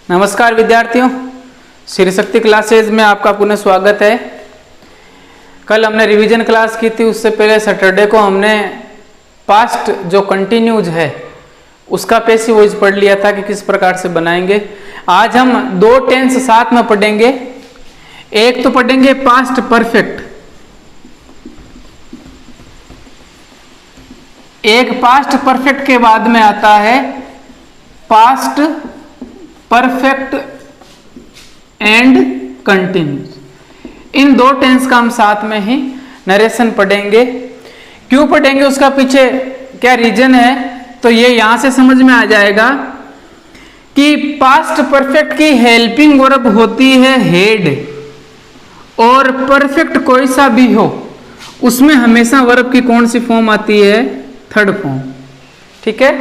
नमस्कार विद्यार्थियों, श्री शक्ति क्लासेज में आपका पुनः स्वागत है। कल हमने रिवीजन क्लास की थी, उससे पहले सैटरडे को हमने पास्ट जो कंटिन्यूज है उसका पैसिव वॉइस पढ़ लिया था कि किस प्रकार से बनाएंगे। आज हम दो टेंस साथ में पढ़ेंगे। एक तो पढ़ेंगे पास्ट परफेक्ट, एक पास्ट परफेक्ट के बाद में आता है पास्ट परफेक्ट एंड कंटिन्यूस। इन दो टेंस का हम साथ में ही नरेशन पढ़ेंगे। क्यों पढ़ेंगे, उसका पीछे क्या रीजन है, तो ये यहां से समझ में आ जाएगा कि पास्ट परफेक्ट की हेल्पिंग वर्ब होती है हेड, और परफेक्ट कोई सा भी हो उसमें हमेशा वर्ब की कौन सी फॉर्म आती है, थर्ड फॉर्म। ठीक है।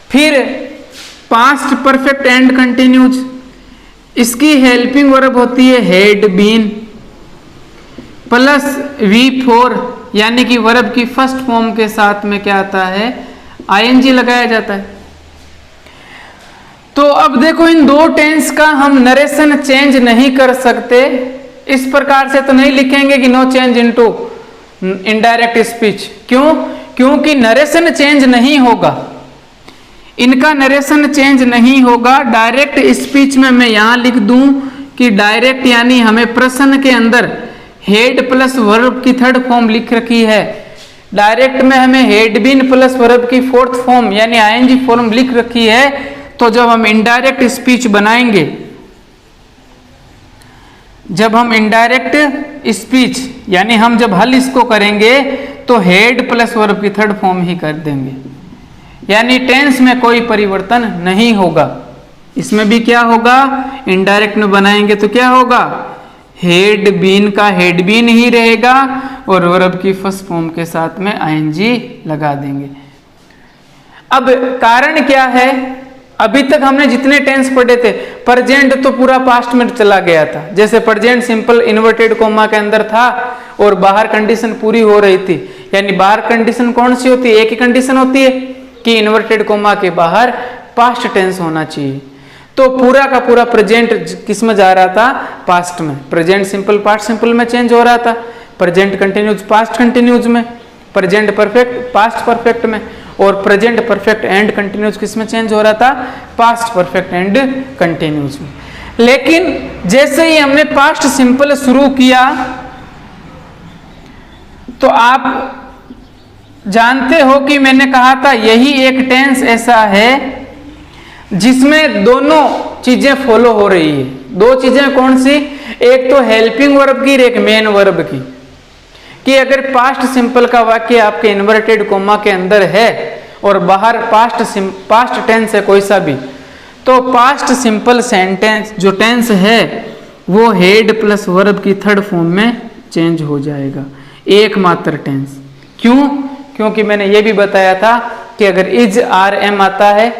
फिर पास्ट परफेक्ट एंड कंटिन्यूज, इसकी हेल्पिंग वर्ब होती है हैड बीन प्लस V4, यानी कि वर्ब की फर्स्ट फॉर्म के साथ में क्या आता है, ING लगाया जाता है। तो अब देखो, इन दो टेंस का हम नरेशन चेंज नहीं कर सकते। इस प्रकार से तो नहीं लिखेंगे कि no change into indirect speech. क्यों? क्योंकि नरेशन चेंज नहीं होगा, इनका नरेशन चेंज नहीं होगा। डायरेक्ट स्पीच में मैं यहां लिख दूं कि डायरेक्ट, यानी हमें प्रश्न के अंदर हेड प्लस वर्ब की थर्ड फॉर्म लिख रखी है। डायरेक्ट में हमें हेड बीन प्लस वर्ब की फोर्थ फॉर्म यानी ING फॉर्म लिख रखी है। तो जब हम इनडायरेक्ट स्पीच बनाएंगे, जब हम इनडायरेक्ट स्पीच यानी हम जब हल इसको करेंगे तो हेड प्लस वर्ब की थर्ड फॉर्म ही कर देंगे, यानी टेंस में कोई परिवर्तन नहीं होगा। इसमें भी क्या होगा, इनडायरेक्ट में बनाएंगे तो क्या होगा, हेड बीन का हेड बीन ही रहेगा और वर्ब की फर्स्ट फॉर्म के साथ में ING लगा देंगे। अब कारण क्या है, अभी तक हमने जितने टेंस पढ़े थे, प्रेजेंट तो पूरा पास्ट में चला गया था। जैसे प्रेजेंट सिंपल इन्वर्टेड कोमा के अंदर था और बाहर कंडीशन पूरी हो रही थी, यानी बाहर कंडीशन कौन सी होती है, एक ही कंडीशन होती है कि इन्वर्टेड कोमा के बाहर पास्ट टेंस होना चाहिए। तो पूरा का पूरा प्रेजेंट किस में जा रहा था, पास्ट में। प्रेजेंट सिंपल पास्ट सिंपल में चेंज हो रहा था, प्रेजेंट कंटिन्यूज पास्ट कंटिन्यूज में, प्रेजेंट परफेक्ट पास्ट परफेक्ट में, और प्रेजेंट परफेक्ट एंड कंटिन्यूज किस में चेंज हो रहा था, पास्ट परफेक्ट एंड कंटिन्यूज में। लेकिन जैसे ही हमने पास्ट सिंपल शुरू किया तो आप जानते हो कि मैंने कहा था यही एक टेंस ऐसा है जिसमें दोनों चीजें फॉलो हो रही है। दो चीजें कौन सी, एक तो हेल्पिंग वर्ब की, एक मेन वर्ब की। कि अगर पास्ट सिंपल का वाक्य आपके इन्वर्टेड कोमा के अंदर है और बाहर पास्ट टेंस है कोई सा भी, तो पास्ट सिंपल सेंटेंस जो टेंस है वो हेड प्लस वर्ब की थर्ड फॉर्म में चेंज हो जाएगा, एकमात्र टेंस। क्यों? क्योंकि मैंने ये भी बताया था कि अगर इज RM आता है,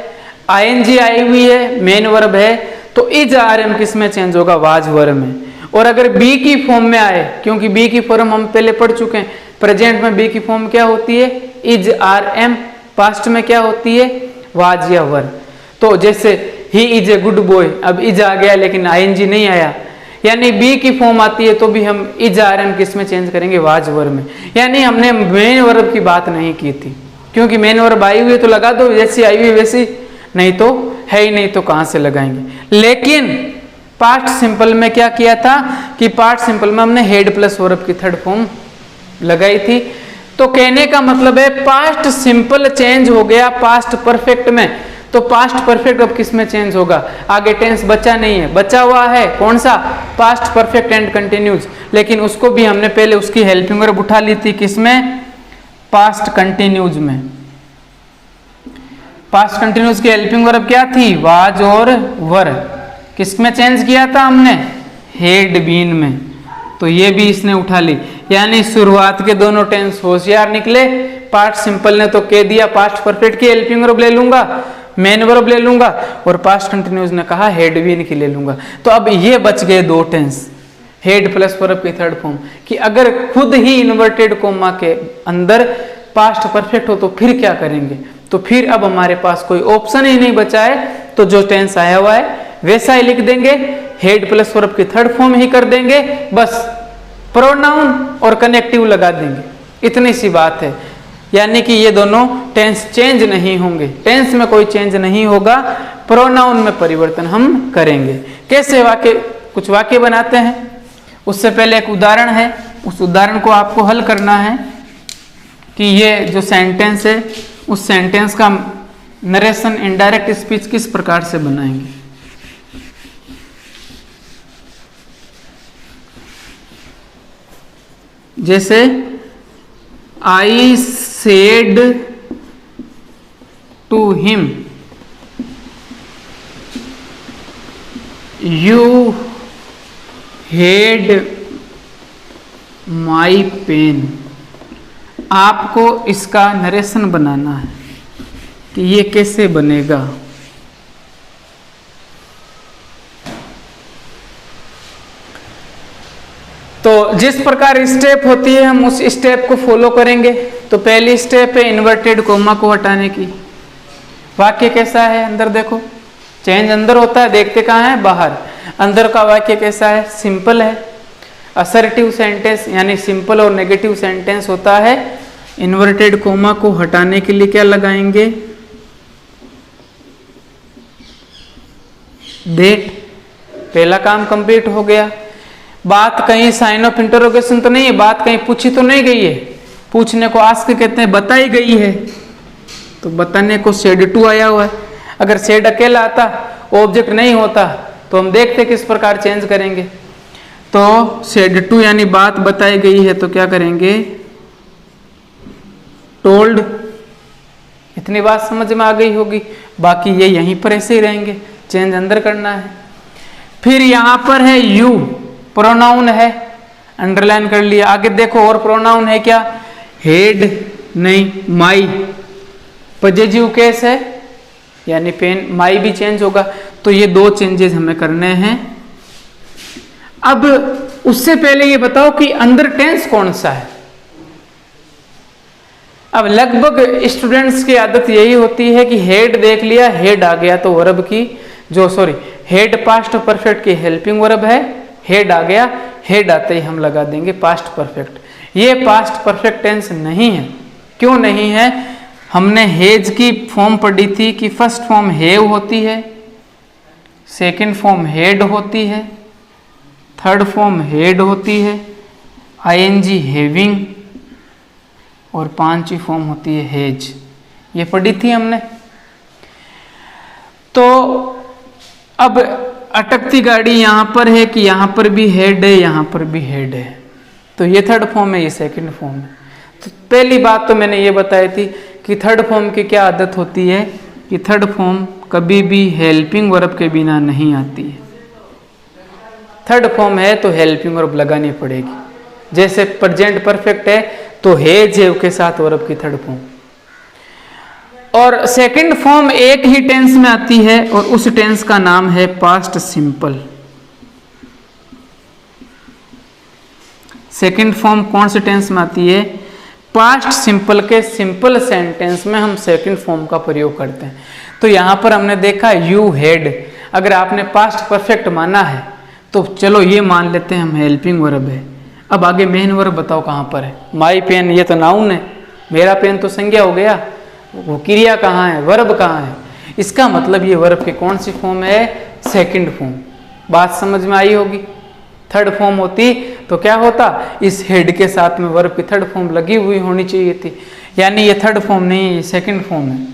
ING आई हुई है, मेन वर्ब है, तो इज RM किस में चेंज होगा, वाज वर्ब में। और अगर बी की फॉर्म में आए, क्योंकि बी की फॉर्म हम पहले पढ़ चुके हैं, प्रेजेंट में बी की फॉर्म क्या होती है, इज RM, पास्ट में क्या होती है, वाज या वर। तो जैसे he is a good boy, अब इज आ गया लेकिन ING नहीं आया, यानी बी की फॉर्म आती है तो भी हम इज RM किस में चेंज करेंगे, वाज वर्ब में। यानी हमने मेन वर्ब की बात नहीं की थी, क्योंकि मेन वर्ब आई हुई है तो लगा दो, जैसी आई हुई वैसी, नहीं तो है ही नहीं तो कहां से लगाएंगे। लेकिन पास्ट सिंपल में क्या किया था कि पास्ट सिंपल में हमने हेड प्लस वर्ब की थर्ड फॉर्म लगाई थी। तो कहने का मतलब है पास्ट सिंपल चेंज हो गया पास्ट परफेक्ट में, तो पास्ट परफेक्ट अब किस में चेंज होगा, आगे टेंस बचा नहीं है, बचा हुआ है कौन सा, पास्ट परफेक्ट एंड कंटिन्यूज। लेकिन उसको भी हमने पहले उसकी हेल्पिंग वर्ब उठा ली थी, किसमें, पास्ट कंटिन्यूज में। पास्ट कंटिन्यूज की हेल्पिंग वर्ब क्या थी, वाज और वर। किस में चेंज किया था हमने, हेड बीन में। तो ये भी इसने उठा ली, यानी शुरुआत के दोनों टेंस होशियार निकले। पास्ट सिंपल ने तो कह दिया पास्ट परफेक्ट की हेल्पिंग वर्ब ले लूंगा, मेन वर्ब ले लूंगा, और पास्ट कंटिन्यूज ने कहा हेड बीन की ले लूंगा। तो अब ये बच गए दो टेंस, हेड प्लस वर्ब की थर्ड फॉर्म, कि अगर खुद ही इन्वर्टेड कोमा के अंदर पास्ट परफेक्ट हो तो फिर क्या करेंगे, तो फिर अब हमारे पास कोई ऑप्शन ही नहीं बचा है, तो जो टेंस आया हुआ है वैसा ही लिख देंगे, हेड प्लस वर्ब की थर्ड फॉर्म ही कर देंगे, बस प्रोनाउन और कनेक्टिव लगा देंगे, इतनी सी बात है। यानी कि ये दोनों टेंस चेंज नहीं होंगे, टेंस में कोई चेंज नहीं होगा, प्रोनाउन में परिवर्तन हम करेंगे। कैसे वाक्य, कुछ वाक्य बनाते हैं। उससे पहले एक उदाहरण है, उस उदाहरण को आपको हल करना है कि ये जो सेंटेंस है उस सेंटेंस का नरेशन इनडायरेक्ट स्पीच किस प्रकार से बनाएंगे। जैसे I said to him you had my pen. आपको इसका नरेशन बनाना है कि ये कैसे बनेगा। तो जिस प्रकार स्टेप होती है हम उस स्टेप को फॉलो करेंगे। तो पहली स्टेप है इन्वर्टेड कोमा को हटाने की। वाक्य कैसा है, अंदर देखो, चेंज अंदर होता है, देखते कहाँ है, बाहर। अंदर का वाक्य कैसा है, सिंपल है। असर्टिव सेंटेंस यानी सिंपल और नेगेटिव सेंटेंस होता है। इन्वर्टेड कोमा को हटाने के लिए क्या लगाएंगे, डेट। पहला काम कंप्लीट हो गया। बात कहीं साइन ऑफ इंटरोगेशन तो नहीं है, बात कहीं पूछी तो नहीं गई है। पूछने को आस्क कहते हैं, बताई गई है, तो बताने को सेड टू आया हुआ है। अगर सेड अकेला आता, ऑब्जेक्ट नहीं होता, तो हम देखते किस प्रकार चेंज करेंगे। तो सेड टू यानी बात बताई गई है, तो क्या करेंगे, टोल्ड। इतनी बात समझ में आ गई होगी। बाकी ये यहीं पर ऐसे ही रहेंगे, चेंज अंदर करना है। फिर यहां पर है यू, प्रोनाउन है, अंडरलाइन कर लिया। आगे देखो और प्रोनाउन है क्या, हेड नहीं, माई। पॉजिटिव केस है यानी पेन, माई भी चेंज होगा। तो ये दो चेंजेस हमें करने हैं। अब उससे पहले ये बताओ कि अंदर टेंस कौन सा है। अब लगभग स्टूडेंट्स की आदत यही होती है कि हेड देख लिया, हेड आ गया तो वर्ब की हेड पास्ट परफेक्ट की हेल्पिंग वर्ब है, हेड आ गया, हेड आते ही हम लगा देंगे पास्ट परफेक्ट। ये पास्ट परफेक्ट टेंस नहीं है। क्यों नहीं है, हमने हेज की फॉर्म पढ़ी थी कि फर्स्ट फॉर्म हेव होती है, सेकंड फॉर्म हेड होती है, थर्ड फॉर्म हेड होती है, आईएनजी हेविंग, और पांचवी फॉर्म होती है हेज। ये पढ़ी थी हमने। तो अब अटकती गाड़ी यहां पर है कि यहां पर भी हेड है, यहां पर भी हेड है। तो ये थर्ड फॉर्म है, ये सेकंड फॉर्म है। तो पहली बात तो मैंने ये बताई थी कि थर्ड फॉर्म की क्या आदत होती है कि थर्ड फॉर्म कभी भी हेल्पिंग वर्ब के बिना नहीं आती है। थर्ड फॉर्म है तो हेल्पिंग वर्ब लगानी पड़ेगी। जैसे प्रेजेंट परफेक्ट है तो हेज है के साथ वर्ब की थर्ड फॉर्म। और सेकंड फॉर्म एक ही टेंस में आती है और उस टेंस का नाम है पास्ट सिंपल। सेकंड फॉर्म कौन से टेंस में आती है, पास्ट सिंपल के सिंपल सेंटेंस में हम सेकंड फॉर्म का प्रयोग करते हैं। तो यहां पर हमने देखा यू हेड, अगर आपने पास्ट परफेक्ट माना है तो चलो ये मान लेते हैं हम हेल्पिंग वर्ब है। अब आगे मेन वर्ब बताओ कहां पर है। माई पेन ये तो नाउन है, मेरा पेन तो संज्ञा हो गया, वो क्रिया कहाँ है, वर्ब कहाँ है। इसका मतलब ये वर्ब की कौन सी फॉर्म है, सेकंड फॉर्म। बात समझ में आई होगी। थर्ड फॉर्म होती तो क्या होता, इस हेड के साथ में वर्ब की थर्ड फॉर्म लगी हुई होनी चाहिए थी। यानी ये थर्ड फॉर्म नहीं है, ये सेकंड फॉर्म है।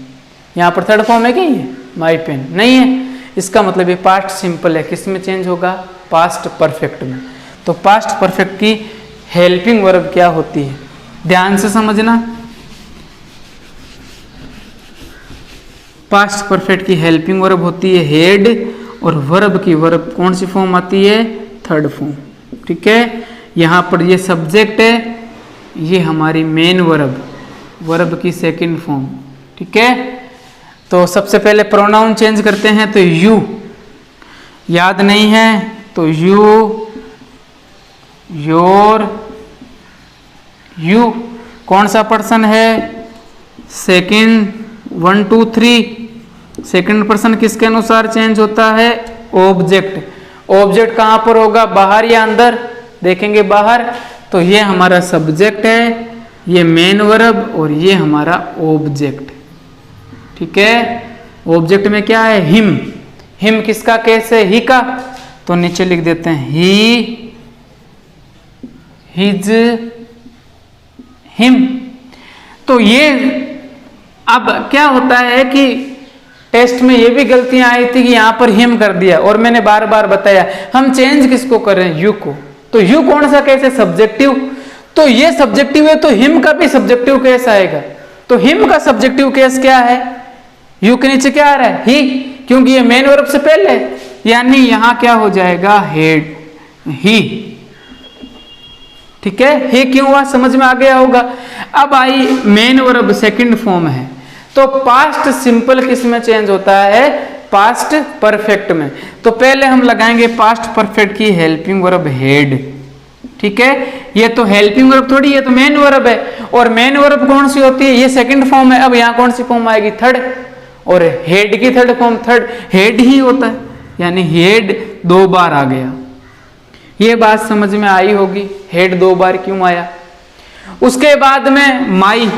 यहाँ पर थर्ड फॉर्म है क्या, ये माई पेन नहीं है। इसका मतलब ये पास्ट सिंपल है, किस में चेंज होगा, पास्ट परफेक्ट में। तो पास्ट परफेक्ट की हेल्पिंग वर्ब क्या होती है, ध्यान से समझना। पास्ट परफेक्ट की हेल्पिंग वर्ब होती है हेड, और वर्ब की वर्ब कौन सी फॉर्म आती है, थर्ड फॉर्म। ठीक है, यहाँ पर ये सब्जेक्ट है, ये हमारी मेन वर्ब, वर्ब की सेकंड फॉर्म। ठीक है, तो सबसे पहले प्रोनाउन चेंज करते हैं। तो यू याद नहीं है तो यू, योर, यू कौन सा पर्सन है, सेकंड 1 2 3 सेकंड पर्सन किसके अनुसार चेंज होता है? ऑब्जेक्ट। ऑब्जेक्ट कहां पर होगा, बाहर या अंदर? देखेंगे बाहर। तो ये हमारा सब्जेक्ट है, ये मेन वर्ब और ये हमारा ऑब्जेक्ट। ठीक है, ऑब्जेक्ट में क्या है? हिम। हिम किसका केस है? ही का। तो नीचे लिख देते हैं ही, हिज, हिम। तो ये अब क्या होता है कि टेस्ट में ये भी गलतियां आई थी कि यहां पर हिम कर दिया, और मैंने बार बार बताया हम चेंज किसको कर रहे हैं? यू को। तो यू कौन सा केस है? सब्जेक्टिव। तो ये सब्जेक्टिव है तो हिम का भी सब्जेक्टिव केस आएगा। तो हिम का सब्जेक्टिव केस क्या है? यू के नीचे क्या आ रहा है? ही, क्योंकि ये मेन वर्ब से पहले, यानी यहां क्या हो जाएगा? हेड, ही। ठीक है, ही क्यों हुआ? समझ में आ गया होगा। अब आई मेन वर्ब सेकंड फॉर्म है, तो पास्ट सिंपल किस में चेंज होता है? पास्ट परफेक्ट में। तो पहले हम लगाएंगे पास्ट परफेक्ट की हेल्पिंग वर्ब हेड। ठीक है, ये तो हेल्पिंग वर्ब थोड़ी, ये तो मेन वर्ब है। और मेन वर्ब कौन सी होती है? ये सेकंड फॉर्म है। अब यहां कौन सी फॉर्म आएगी? थर्ड। और हेड की थर्ड फॉर्म थर्ड, हेड ही होता है, यानी हेड 2 बार आ गया। ये बात समझ में आई होगी, हेड 2 बार क्यों आया। उसके बाद में माई।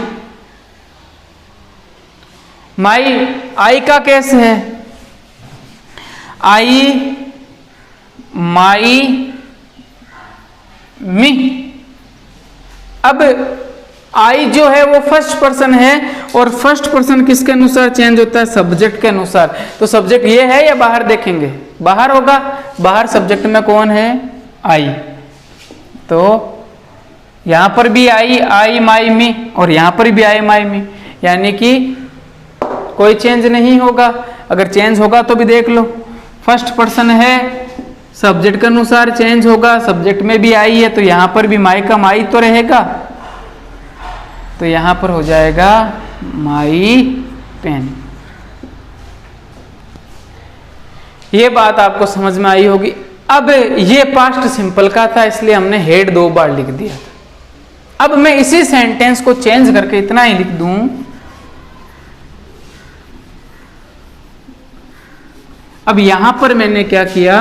माई, आई का केस है? आई, माई, मी। अब आई जो है वो फर्स्ट पर्सन है, और फर्स्ट पर्सन किसके अनुसार चेंज होता है? सब्जेक्ट के अनुसार। तो सब्जेक्ट ये है या बाहर? देखेंगे बाहर होगा। बाहर सब्जेक्ट में कौन है? आई। तो यहां पर भी आई, आई माई मी, और यहां पर भी आई माई मी, यानी कि कोई चेंज नहीं होगा। अगर चेंज होगा तो भी देख लो, फर्स्ट पर्सन है, सब्जेक्ट के अनुसार चेंज होगा। सब्जेक्ट में भी आई है, तो यहां पर भी माई का माई तो रहेगा। तो यहां पर हो जाएगा माई पेन। ये बात आपको समझ में आई होगी। अब ये पास्ट सिंपल का था, इसलिए हमने हेड 2 बार लिख दिया था। अब मैं इसी सेंटेंस को चेंज करके इतना ही लिख दूं, अब यहां पर मैंने क्या किया,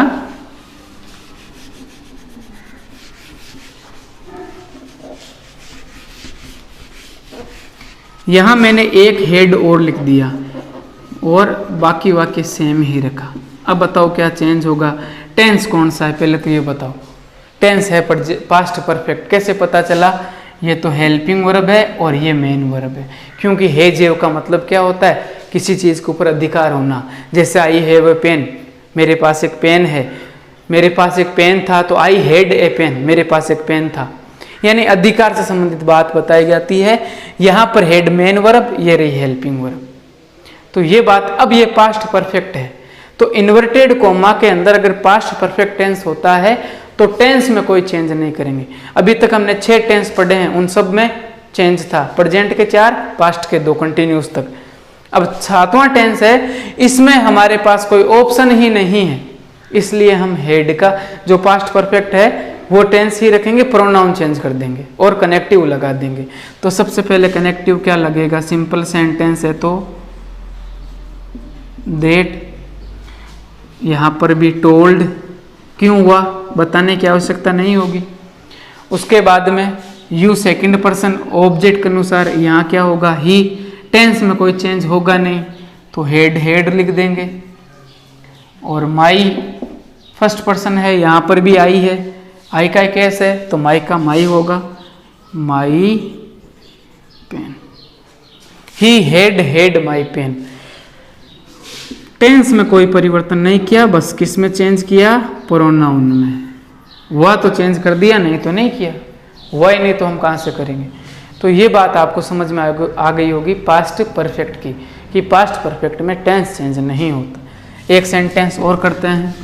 यहां मैंने एक हेड और लिख दिया और बाकी वाक्य सेम ही रखा। अब बताओ क्या चेंज होगा? टेंस कौन सा है पहले तो ये बताओ। टेंस है पास्ट परफेक्ट, कैसे पता चला? ये तो हेल्पिंग वर्ब है और ये मेन वर्ब है, क्योंकि हैव का मतलब क्या होता है? किसी चीज़ के ऊपर अधिकार होना। जैसे आई हैव ए पेन, मेरे पास एक पेन है। मेरे पास एक पेन था, तो आई हैड ए पेन, मेरे पास एक पेन था। यानी अधिकार से संबंधित बात बताई जाती है। यहाँ पर हेड मेन वर्ब, ये रही हेल्पिंग वर्ब। तो ये बात, अब ये पास्ट परफेक्ट है, तो इन्वर्टेड कोमा के अंदर अगर पास्ट परफेक्ट टेंस होता है तो टेंस में कोई चेंज नहीं करेंगे। अभी तक हमने 6 टेंस पढ़े हैं, उन सब में चेंज था। प्रेजेंट के 4, पास्ट के 2, कंटिन्यूस तक। अब 7वां टेंस है, इसमें हमारे पास कोई ऑप्शन ही नहीं है, इसलिए हम हेड का जो पास्ट परफेक्ट है वो टेंस ही रखेंगे, प्रोनाउन चेंज कर देंगे और कनेक्टिव लगा देंगे। तो सबसे पहले कनेक्टिव क्या लगेगा? सिंपल सेंटेंस है तो दैट, यहां पर भी टोल्ड, क्यों हुआ बताने की आवश्यकता नहीं होगी। उसके बाद में यू सेकंड पर्सन ऑब्जेक्ट के अनुसार यहां क्या होगा? ही। टेंस में कोई चेंज होगा नहीं, तो हेड हेड लिख देंगे। और माई फर्स्ट पर्सन है, यहां पर भी आई है, आई का केस है तो माई का माई होगा, my pen. He had had my pen. Tense में कोई परिवर्तन नहीं किया, बस किस में चेंज किया? प्रोनाउन में। हुआ तो चेंज कर दिया, नहीं तो नहीं किया। हुआ ही नहीं तो हम कहाँ से करेंगे? तो ये बात आपको समझ में आ गई होगी पास्ट परफेक्ट की, कि पास्ट परफेक्ट में टेंस चेंज नहीं होता। एक सेंटेंस और करते हैं।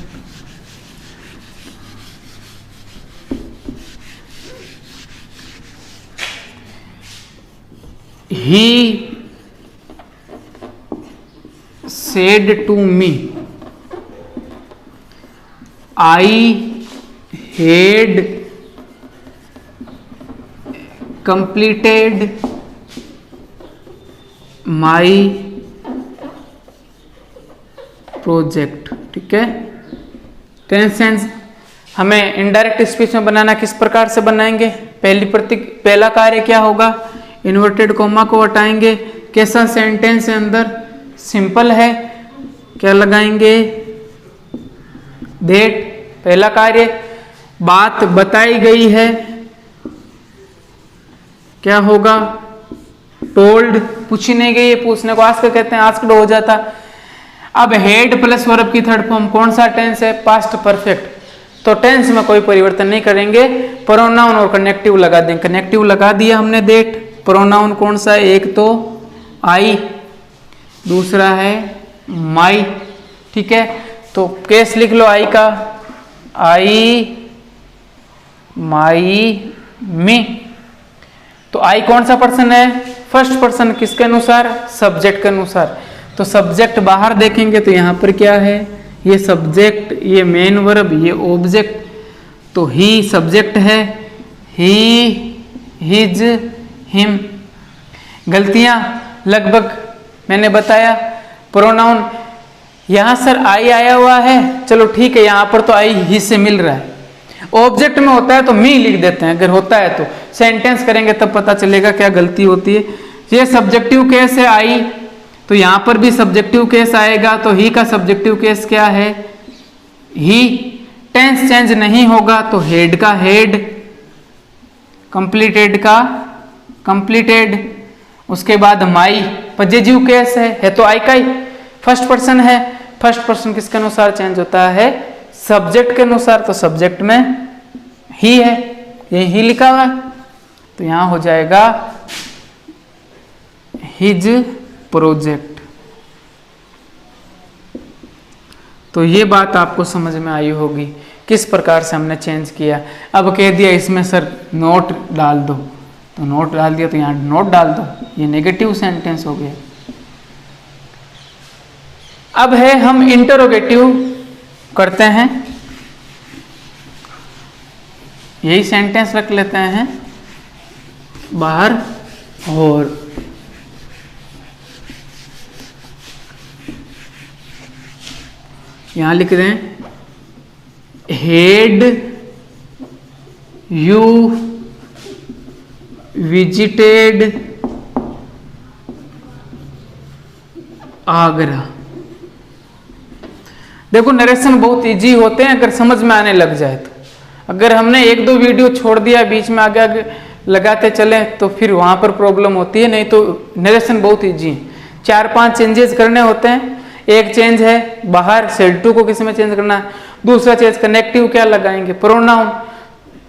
He said to me, I had completed my project. ठीक है, टेंस चेंज हमें इनडायरेक्ट स्पीच में बनाना किस प्रकार से बनाएंगे? पहला कार्य क्या होगा? इन्वर्टेड कॉमा को हटाएंगे। कैसा सेंटेंस है अंदर? सिंपल है। क्या लगाएंगे? दैट। पहला कार्य, बात बताई गई है, क्या होगा? टोल्ड। पूछी नहीं गई है, पूछने को आस्क कहते हैं, आस्क्ड हो जाता। अब हेड प्लस वर्ब की थर्ड फॉर्म कौन सा टेंस है? Past perfect. तो टेंस में कोई परिवर्तन नहीं करेंगे, प्रोनाउन और कनेक्टिव लगा देंगे। कनेक्टिव लगा दिया हमने दैट। प्रोनाउन कौन सा है? एक तो आई, दूसरा है माई। ठीक है, तो केस लिख लो आई का, आई, माई, मी। तो आई कौन सा पर्सन है? First person. किसके अनुसार? सब्जेक्ट के अनुसार। तो सब्जेक्ट बाहर देखेंगे तो यहां पर क्या है? ये सब्जेक्ट, ये मेन वर्ब, ये ऑब्जेक्ट। तो ही सब्जेक्ट है, ही, हिज, हिम। गलतियां लगभग मैंने बताया। प्रोनाउन यहां सर आई आया हुआ है, चलो ठीक है, यहां पर तो आई ही से मिल रहा है। ऑब्जेक्ट में होता है तो मी लिख देते हैं, अगर होता है तो। सेंटेंस करेंगे तब पता चलेगा क्या गलती होती है। ये सब्जेक्टिव केस है आई, तो यहां पर भी सब्जेक्टिव केस आएगा। तो ही का सब्जेक्टिव केस क्या है? ही। टेंस चेंज नहीं होगा तो हेड का हेड, कंप्लीटेड का कंप्लीटेड। उसके बाद माई पजेजिव केस है तो आई का ही फर्स्ट पर्सन है। फर्स्ट पर्सन किसके अनुसार चेंज होता है? सब्जेक्ट के अनुसार। तो सब्जेक्ट में ही है, ये ही लिखा हुआ है, तो यहां हो जाएगा हिज प्रोजेक्ट। तो ये बात आपको समझ में आई होगी किस प्रकार से हमने चेंज किया। अब कह दिया इसमें सर नोट डाल दो, तो नोट डाल दिया तो यहां नोट डाल दो, ये नेगेटिव सेंटेंस हो गया। अब है हम इंटरोगेटिव करते हैं, यही सेंटेंस रख लेते हैं बाहर और यहां लिख रहे हैं हेड यू विजिटेड आगरा। देखो नरेशन बहुत इजी होते हैं अगर समझ में आने लग जाए तो। अगर हमने एक दो वीडियो छोड़ दिया बीच में, आगे आगे लगाते चले तो फिर वहां पर प्रॉब्लम होती है। नहीं तो नरेशन बहुत इजी है। 4-5 चेंजेस करने होते हैं। एक चेंज है बाहर सेड टू को किसी में चेंज करना है, दूसरा चेंज कनेक्टिव क्या लगाएंगे? प्रोनाउन,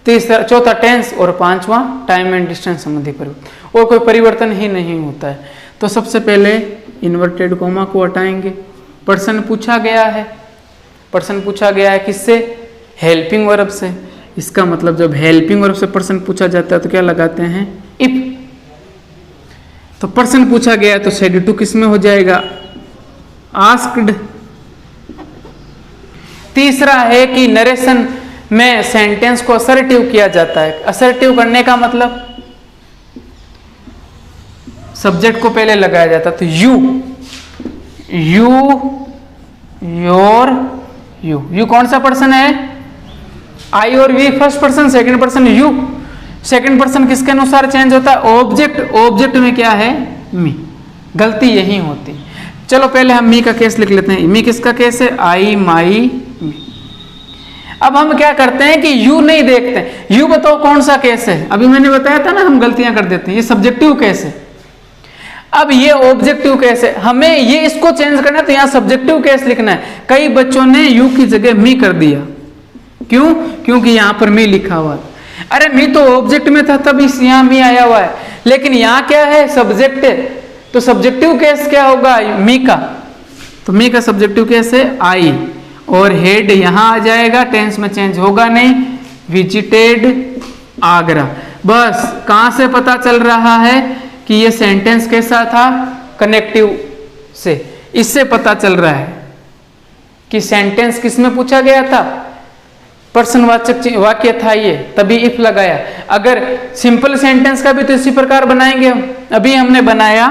तीसरा चौथा टेंस और पांचवा टाइम एंड डिस्टेंस संबंधी परिवर्तन, और कोई परिवर्तन ही नहीं होता है। तो सबसे पहले इन्वर्टेड कॉमा को हटाएंगे। पर्सन पूछा गया है, पर्सन पूछा गया है किससे? हेल्पिंग वर्ब से। इसका मतलब जब हेल्पिंग वर्ब से पर्सन पूछा जाता है तो क्या लगाते हैं? इफ। तो पर्सन पूछा गया तो सेड टू किस में हो जाएगा? आस्क्ड। तीसरा है कि नरेशन में सेंटेंस को असर्टिव किया जाता है। असर्टिव करने का मतलब सब्जेक्ट को पहले लगाया जाता है। तो यू, योर, यू कौन सा पर्सन है? आई और we first person, second person you. सेकंड पर्सन किसके अनुसार चेंज होता है? ऑब्जेक्ट। ऑब्जेक्ट में क्या है? मी। गलती यही होती है। चलो पहले हम मी का केस लिख लेते हैं। मी किसका केस है? आई, माई, मी। अब हम क्या करते हैं कि यू नहीं देखते। यू बताओ कौन सा केस है? अभी मैंने बताया था ना हम गलतियां कर देते हैं, ये सब्जेक्टिव केस है। अब ये ऑब्जेक्टिव केस है, हमें ये इसको चेंज करना है तो यहां सब्जेक्टिव केस लिखना है। कई बच्चों ने यू की जगह मी कर दिया। क्यों? क्योंकि यहां पर मी लिखा हुआ है। अरे मी तो ऑब्जेक्ट में था तब इस यहां मी आया हुआ है, लेकिन यहां क्या है? सब्जेक्ट है। तो सब्जेक्टिव केस क्या होगा? मी का। तो मी का सब्जेक्टिव केस है आई, और हेड यहां आ जाएगा, टेंस में चेंज होगा नहीं। विजिटेड आगरा। बस कहां से पता चल रहा है कि ये सेंटेंस कैसा था? कनेक्टिव से। इससे पता चल रहा है कि सेंटेंस किसमें पूछा गया था? पर्सनवाचक वाक्य था ये, तभी इफ लगाया। अगर सिंपल सेंटेंस का भी तो इसी प्रकार बनाएंगे हम। अभी हमने बनाया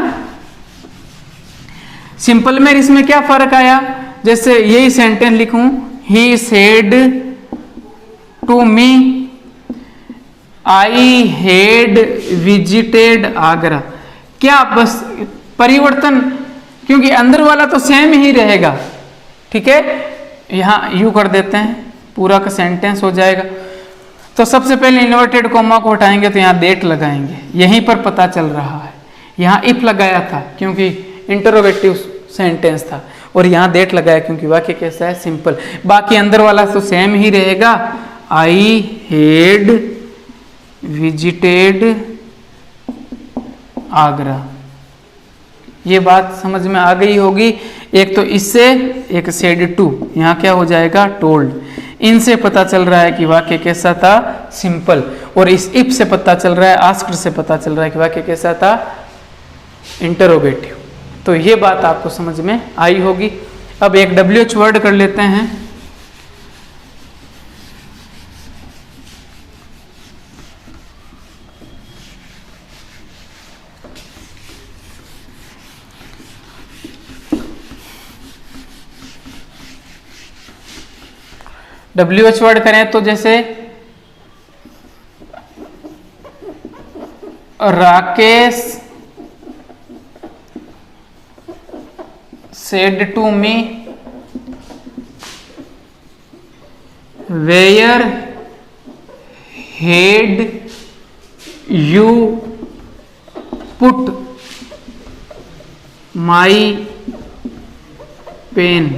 सिंपल में, इसमें क्या फर्क आया? जैसे यही सेंटेंस लिखूं, he said to me I had visited Agra. क्या बस परिवर्तन, क्योंकि अंदर वाला तो सेम ही रहेगा, ठीक है। यहां यू कर देते हैं, पूरा का सेंटेंस हो जाएगा। तो सबसे पहले इन्वर्टेड कॉमा को हटाएंगे तो यहां डेट लगाएंगे, यहीं पर पता चल रहा है। यहां इफ लगाया था क्योंकि इंटरोगेटिव सेंटेंस था, और यहां डेट लगाया क्योंकि वाक्य कैसा है, सिंपल। बाकी अंदर वाला तो सेम ही रहेगा, आई हेड विजिटेड आगरा। ये बात समझ में आ गई होगी। एक तो इससे, एक सेड टू, यहां क्या हो जाएगा, टोल्ड। इनसे पता चल रहा है कि वाक्य कैसा था, सिंपल। और इस इफ से पता चल रहा है, आस्क्ड से पता चल रहा है कि वाक्य कैसा था, इंटरोगेटिव। तो ये बात आपको समझ में आई होगी। अब एक WH वर्ड कर लेते हैं। WH वर्ड करें तो जैसे Rakesh said to me where had you put my pen।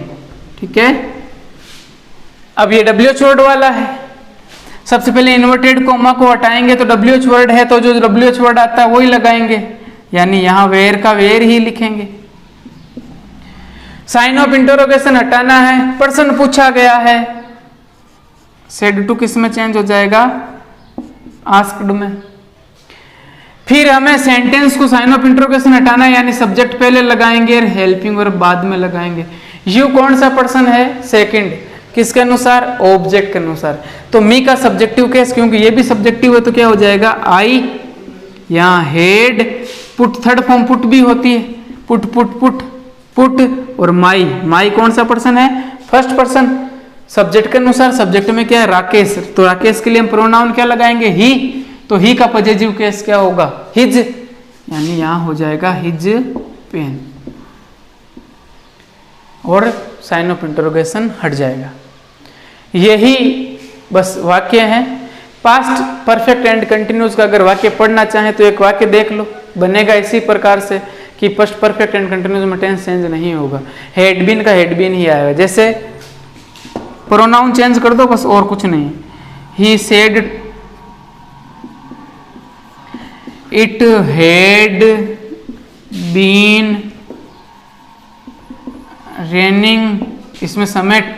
ठीक है। अब ये WH वर्ड वाला है। सबसे पहले इन्वर्टेड कोमा को हटाएंगे तो WH वर्ड है, तो जो WH वर्ड आता है वही लगाएंगे, यानी यहां वेयर का वेयर ही लिखेंगे। साइन ऑफ इंटरोगेशन हटाना है, पर्सन पूछा गया है, सेड टू किस में चेंज हो जाएगा, आस्क्ड में। फिर हमें सेंटेंस को साइन ऑफ इंटरोगेशन हटाना है, यानी सब्जेक्ट पहले लगाएंगे और हेल्पिंग वर्ब बाद में लगाएंगे। यू कौन सा पर्सन है, सेकंड, किसके अनुसार, ऑब्जेक्ट के अनुसार। तो मी का सब्जेक्टिव केस, क्योंकि ये भी सब्जेक्टिव है तो क्या हो जाएगा, आई, यहां head, put third form put भी होती है, पुट पुट पुट पुट, और माई, माई कौन सा पर्सन है, फर्स्ट पर्सन। सब्जेक्ट के अनुसार, सब्जेक्ट में क्या है, राकेश, तो राकेश के लिए हम प्रोनाउन क्या लगाएंगे, ही। तो ही का पॉजिटिव केस क्या होगा, हिज, यानी यहां हो जाएगा हिज पेन, और साइन ऑफ इंटरोगेशन हट जाएगा। यही बस वाक्य है। पास्ट परफेक्ट एंड कंटिन्यूस का अगर वाक्य पढ़ना चाहें तो एक वाक्य देख लो, बनेगा इसी प्रकार से कि फर्स्ट परफेक्ट एंड कंटिन्यूस में टेंस चेंज नहीं होगा, हैड बीन का हैड बीन ही आएगा। जैसे प्रोनाउन चेंज कर दो बस, और कुछ नहीं। He said it had been raining, इसमें समय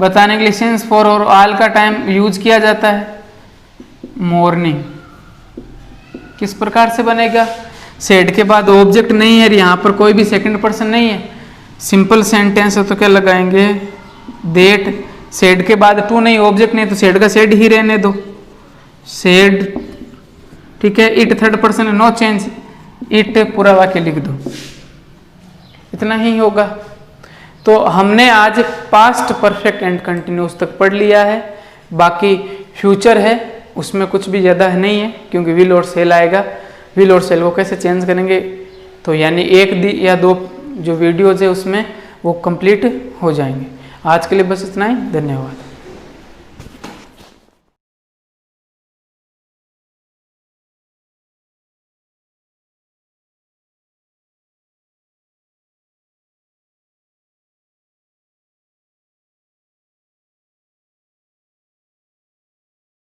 बताने के लिए सिंस, फॉर और ऑल का टाइम यूज किया जाता है, मॉर्निंग। किस प्रकार से बनेगा, सेड के बाद ऑब्जेक्ट नहीं है, यहाँ पर कोई भी सेकंड पर्सन नहीं है, सिंपल सेंटेंस है तो क्या लगाएंगे, देट। सेड के बाद टू नहीं, ऑब्जेक्ट नहीं, तो सेड का सेड ही रहने दो, सेड। ठीक है। इट थर्ड पर्सन है, नो चेंज, इट पूरा वाक्य लिख दो, इतना ही होगा। तो हमने आज पास्ट परफेक्ट एंड कंटिन्यूस तक पढ़ लिया है, बाकी फ्यूचर है उसमें कुछ भी ज़्यादा नहीं है, क्योंकि विल और सेल आएगा। विल और सेल को कैसे चेंज करेंगे, तो यानी एक या दो जो वीडियोज़ है उसमें वो कंप्लीट हो जाएंगे। आज के लिए बस इतना ही, धन्यवाद।